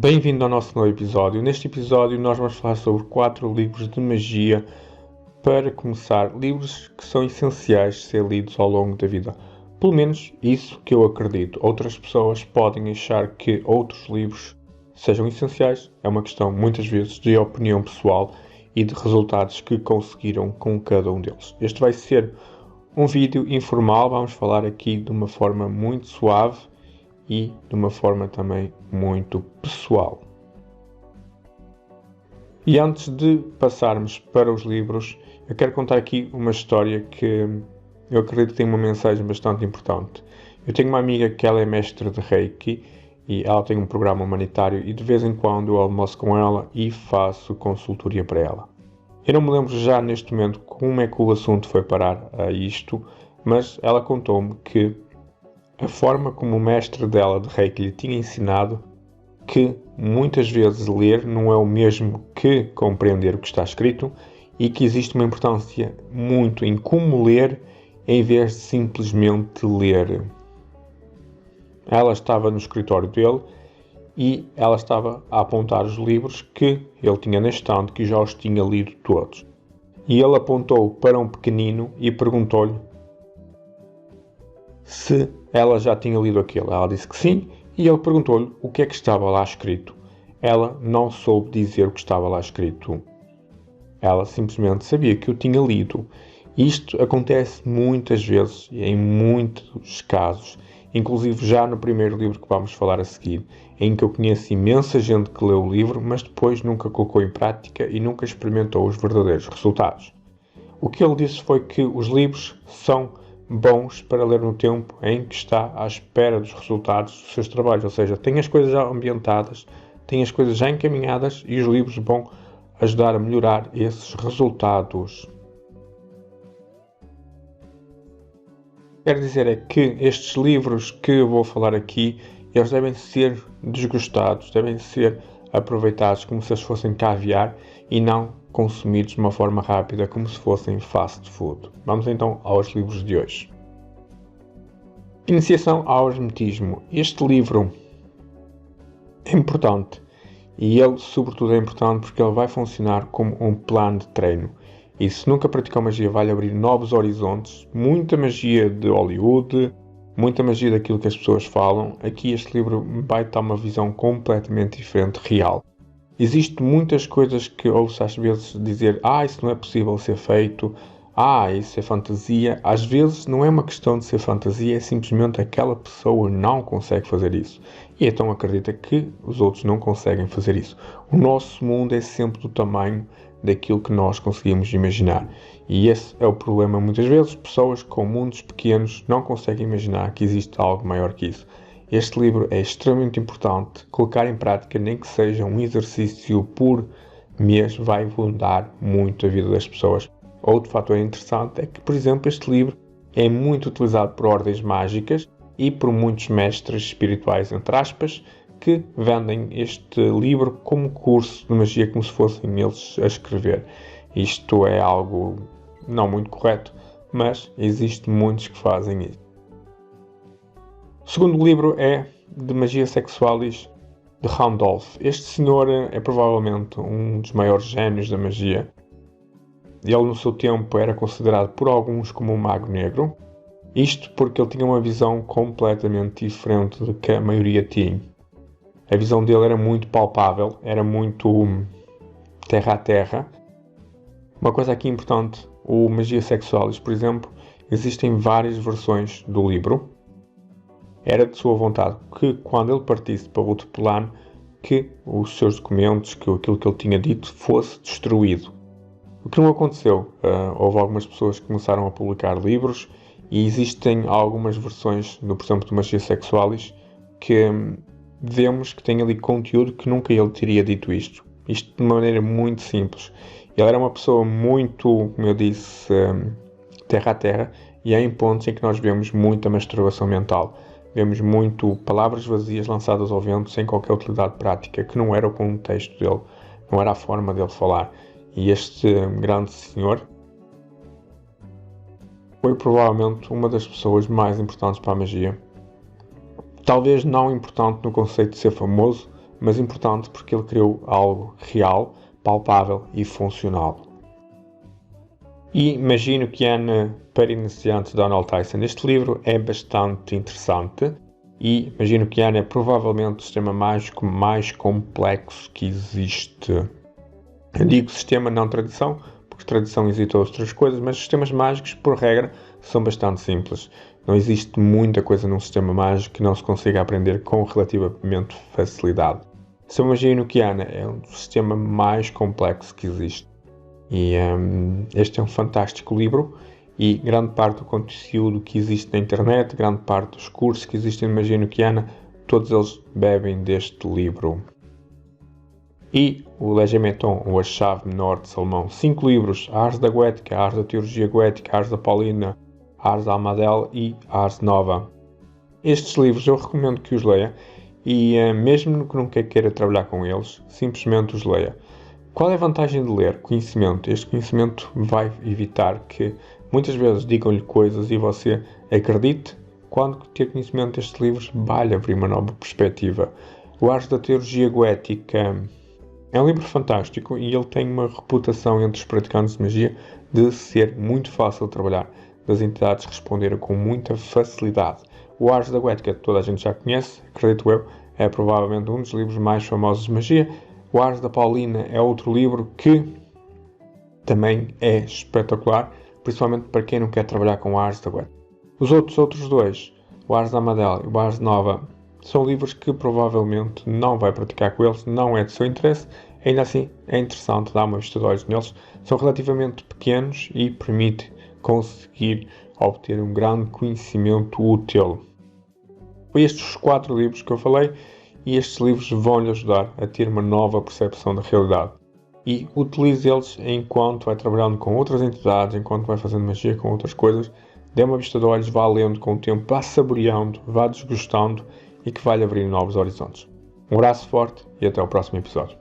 Bem-vindo ao nosso novo episódio. Neste episódio nós vamos falar sobre 4 livros de magia para começar, livros que são essenciais de ser lidos ao longo da vida. Pelo menos isso que eu acredito. Outras pessoas podem achar que outros livros sejam essenciais. É uma questão muitas vezes de opinião pessoal e de resultados que conseguiram com cada um deles. Este vai ser um vídeo informal, vamos falar aqui de uma forma muito suave e de uma forma também muito pessoal. E antes de passarmos para os livros, eu quero contar aqui uma história que eu acredito que tem uma mensagem bastante importante. Eu tenho uma amiga que ela é mestre de Reiki e ela tem um programa humanitário e de vez em quando eu almoço com ela e faço consultoria para ela. Eu não me lembro já neste momento como é que o assunto foi parar a isto, mas ela contou-me que a forma como o mestre dela de Reiki lhe tinha ensinado que muitas vezes ler não é o mesmo que compreender o que está escrito e que existe uma importância muito em como ler em vez de simplesmente ler. Ela estava no escritório dele e ela estava a apontar os livros que ele tinha na estante, que já os tinha lido todos. E ele apontou para um pequenino e perguntou-lhe se ela já tinha lido aquilo. Ela disse que sim e ele perguntou-lhe o que é que estava lá escrito. Ela não soube dizer o que estava lá escrito. Ela simplesmente sabia que o tinha lido. Isto acontece muitas vezes, em muitos casos, inclusive já no primeiro livro que vamos falar a seguir, em que eu conheço imensa gente que leu o livro, mas depois nunca colocou em prática e nunca experimentou os verdadeiros resultados. O que ele disse foi que os livros são bons para ler no tempo em que está à espera dos resultados dos seus trabalhos, ou seja, tem as coisas já ambientadas, tem as coisas já encaminhadas e os livros vão ajudar a melhorar esses resultados. Quero dizer é que estes livros que eu vou falar aqui, eles devem ser desgostados, devem ser aproveitados como se eles fossem caviar e não consumidos de uma forma rápida, como se fossem fast food. Vamos então aos livros de hoje. Iniciação ao Hermetismo. Este livro é importante e ele, sobretudo, é importante porque ele vai funcionar como um plano de treino. E se nunca praticou magia, vai abrir novos horizontes, muita magia de Hollywood, muita magia daquilo que as pessoas falam. Aqui este livro vai dar uma visão completamente diferente, real. Existem muitas coisas que ouço às vezes dizer isso não é possível ser feito, isso é fantasia. Às vezes não é uma questão de ser fantasia, é simplesmente aquela pessoa não consegue fazer isso. E então acredita que os outros não conseguem fazer isso. O nosso mundo é sempre do tamanho daquilo que nós conseguimos imaginar. E esse é o problema muitas vezes. Pessoas com mundos pequenos não conseguem imaginar que existe algo maior que isso. Este livro é extremamente importante. Colocar em prática, nem que seja um exercício por mês, vai mudar muito a vida das pessoas. Outro fator interessante é que, por exemplo, este livro é muito utilizado por ordens mágicas e por muitos mestres espirituais, entre aspas, que vendem este livro como curso de magia, como se fossem eles a escrever. Isto é algo não muito correto, mas existem muitos que fazem isso. O segundo livro é de Magia Sexualis, de Randolph. Este senhor é provavelmente um dos maiores gênios da magia. Ele, no seu tempo, era considerado por alguns como um mago negro. Isto porque ele tinha uma visão completamente diferente do que a maioria tinha. A visão dele era muito palpável, era muito terra a terra. Uma coisa aqui importante, o Magia Sexualis, por exemplo, existem várias versões do livro. Era de sua vontade que, quando ele partisse para outro plano, que os seus documentos, que aquilo que ele tinha dito, fosse destruído. O que não aconteceu. Houve algumas pessoas que começaram a publicar livros e existem algumas versões, por exemplo, do Magia Sexualis, que vemos que tem ali conteúdo que nunca ele teria dito isto. Isto de uma maneira muito simples. Ele era uma pessoa muito, como eu disse, terra a terra, e há em pontos em que nós vemos muita masturbação mental. Vemos muito palavras vazias lançadas ao vento sem qualquer utilidade prática, que não era o contexto dele, não era a forma dele falar. E este grande senhor foi provavelmente uma das pessoas mais importantes para a magia. Talvez não importante no conceito de ser famoso, mas importante porque ele criou algo real, palpável e funcional. E Magia Noquiana para iniciantes de Donald Tyson. Este livro é bastante interessante e Magia Noquiana é provavelmente o sistema mágico mais complexo que existe. Eu digo sistema, não tradição, porque tradição existe outras coisas, mas sistemas mágicos, por regra, são bastante simples. Não existe muita coisa num sistema mágico que não se consiga aprender com relativamente facilidade. O sistema Magia Noquiana é um sistema mais complexo que existe. E este é um fantástico livro e grande parte do conteúdo que existe na internet, grande parte dos cursos que existem de Magia Noquiana, todos eles bebem deste livro. E o Legemeton, ou a Chave Menor de Salomão. 5 livros: Ars da Goética, Ars da Teurgia Goética, Ars da Paulina, Ars da Amadel e Ars Nova. Estes livros eu recomendo que os leia e mesmo que nunca queira trabalhar com eles, simplesmente os leia. Qual é a vantagem de ler? Conhecimento. Este conhecimento vai evitar que muitas vezes digam-lhe coisas e você acredite, quando ter conhecimento destes livros vai-lhe abrir uma nova perspectiva. O Ars da Teurgia Goética é um livro fantástico e ele tem uma reputação entre os praticantes de magia de ser muito fácil de trabalhar, das entidades responderem com muita facilidade. O Ars da Goética toda a gente já conhece, acredito eu, é provavelmente um dos livros mais famosos de magia. O Ars da Paulina é outro livro que também é espetacular, principalmente para quem não quer trabalhar com o Ars da Goética. Os outros dois, o Ars da Amadel e o Ars Nova, são livros que provavelmente não vai praticar com eles, não é de seu interesse. Ainda assim, é interessante dar uma vista de olhos neles. São relativamente pequenos e permite conseguir obter um grande conhecimento útil. Foi estes os 4 livros que eu falei e estes livros vão-lhe ajudar a ter uma nova percepção da realidade. E utilize eles enquanto vai trabalhando com outras entidades, enquanto vai fazendo magia com outras coisas. Dê uma vista de olhos, vá lendo com o tempo, vá saboreando, vá desgostando e que vai-lhe abrir novos horizontes. Um abraço forte e até o próximo episódio.